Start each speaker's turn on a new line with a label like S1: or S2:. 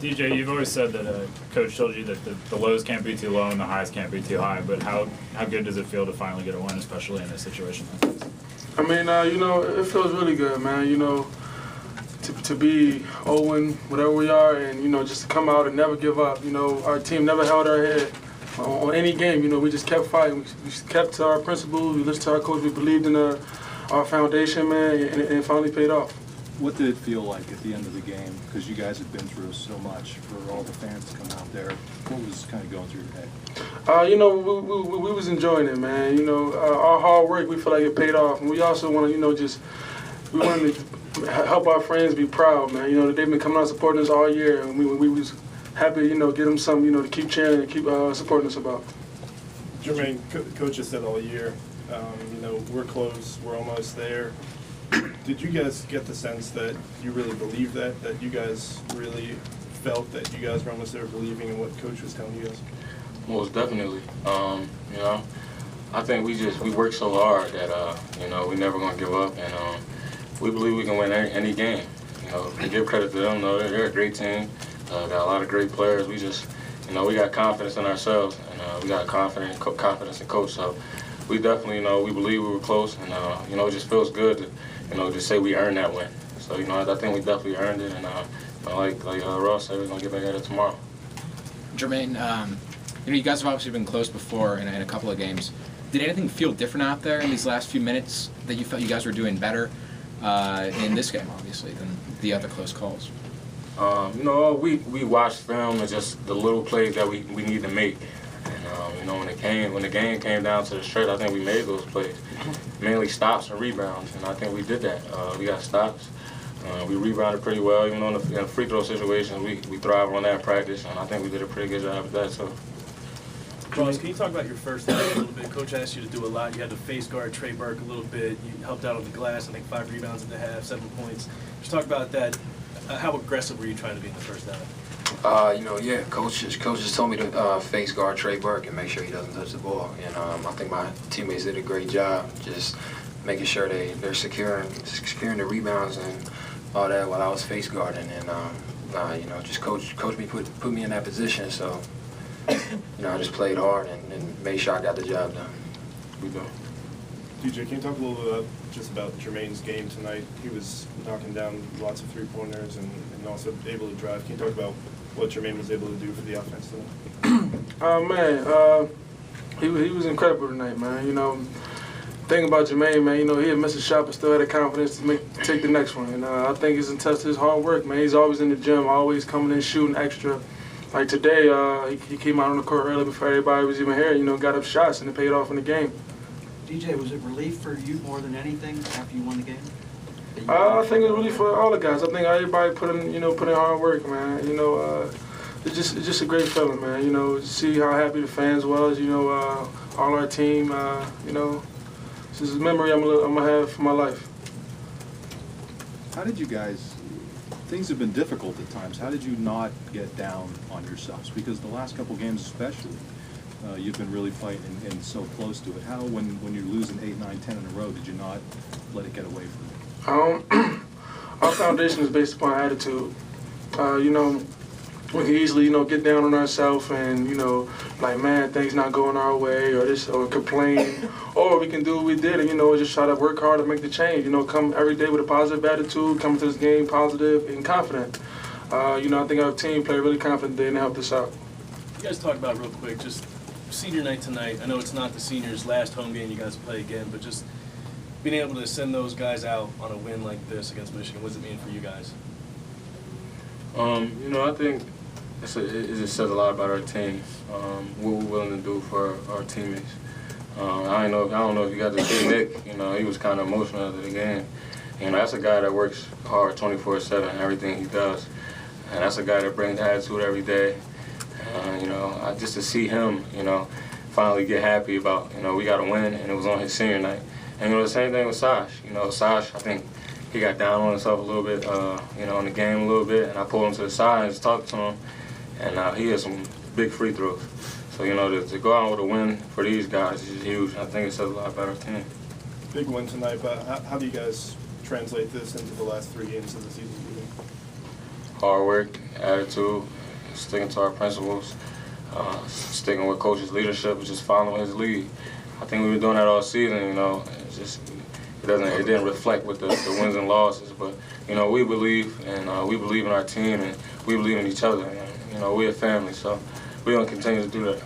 S1: DJ, you've always said that Coach told you that the lows can't be too low and the highs can't be too high, but how good does it feel to finally get a win, especially in a situation like this?
S2: I mean, it feels really good, man. To be 0-1, whatever we are, and, just to come out and never give up. Our team never held our head on any game. We just kept fighting. We kept to our principles. We listened to our coach. We believed in our foundation, man, and it finally paid off.
S3: What did it feel like at the end of the game? Because you guys have been through so much. For all the fans to come out there, what was kind of going through your head?
S2: We was enjoying it, man. Our hard work, we feel like it paid off. And we also want to, we wanted to help our friends be proud, man. They've been coming out supporting us all year, and we was happy, get them something, to keep cheering and keep supporting us about.
S4: Jermaine, Coach has said all year, we're close, we're almost there. Did you guys get the sense that you really believe that you guys really felt that you guys were almost there believing in what Coach was telling you guys?
S5: Most definitely. I think we worked so hard that, we're never going to give up, and we believe we can win any game. To give credit to them, though, they're a great team, got a lot of great players. We just, we got confidence in ourselves, and we got confidence in Coach, so we definitely, we believe we were close, and, it just feels good to, just say we earned that win. So, I think we definitely earned it, and, like Ross said, we're going to get back at it tomorrow.
S6: Jermaine, you guys have obviously been close before in a couple of games. Did anything feel different out there in these last few minutes that you felt you guys were doing better in this game, obviously, than the other close calls?
S5: We watched film and just the little plays that we need to make. And, when the game came down to the stretch, I think we made those plays. Mainly stops and rebounds, and I think we did that. We got stops. We rebounded pretty well. Even in the free throw situations, we thrive on that in practice, and I think we did a pretty good job at that. So.
S7: Ross, can you talk about your first half a little bit? Coach asked you to do a lot. You had to face guard Trey Burke a little bit. You helped out on the glass, I think 5 rebounds at the half, 7 points. Just talk about that. How aggressive were you trying to be in the first half?
S8: Coach just told me to face guard Trey Burke and make sure he doesn't touch the ball. And I think my teammates did a great job just making sure they're securing the rebounds and all that while I was face guarding. And just coach me put me in that position. So I just played hard and made sure I got the job done.
S5: We go.
S4: DJ, can you talk a little bit about Jermaine's game tonight? He was knocking down lots of three-pointers and also able to drive. Can you talk about what Jermaine was able to do for the offense tonight?
S2: He was incredible tonight, man. Thing about Jermaine, man, he had missed a shot but still had the confidence to take the next one. And I think it's in test of his hard work, man. He's always in the gym, always coming in shooting extra. Like today, he came out on the court early before everybody was even here, got up shots, and it paid off in the game.
S9: DJ, was it relief for you more than anything after you won the game?
S2: I think it was really for all the guys. I think everybody put in hard work, man. It's just a great feeling, man. To see how happy the fans was. All our team. This is a memory I'm gonna have for my life.
S3: How did you guys? Things have been difficult at times. How did you not get down on yourselves? Because the last couple games, especially, you've been really fighting and so close to it. How, when you're losing 8, 9, 10 in a row, did you not let it get away from you?
S2: Our foundation is based upon attitude. We can easily, get down on ourselves and, like, man, things not going our way or complain. Or we can do what we did and, just try to work hard to make the change. Come every day with a positive attitude, come to this game positive and confident. I think our team played really confident today and they helped us out.
S7: You guys talk about real quick, just senior night tonight. I know it's not the seniors' last home game you guys play again, but just being able to send those guys out on a win like this against Michigan, what does it mean for you guys?
S5: I think it just says a lot about our team, what we're willing to do for our teammates. I don't know if you got to see Nick. He was kind of emotional after the game. That's a guy that works hard 24/7 in everything he does, and that's a guy that brings attitude every day. Just to see him, finally get happy about, we got a win, and it was on his senior night. And the same thing with Sash. Sash, I think he got down on himself a little bit, in the game a little bit, and I pulled him to the side and just talked to him, and he had some big free throws. So, to go out with a win for these guys is huge. I think it says a lot about our team.
S4: Big win tonight, but how do you guys translate this into the last 3 games of the season?
S5: hard work, attitude, sticking to our principles, sticking with Coach's leadership, and just following his lead. I think we've been doing that all season. You know, it's just it didn't reflect with the wins and losses, but you know, we believe and we believe in our team and we believe in each other. And, you know, we're a family, so we're gonna continue to do that.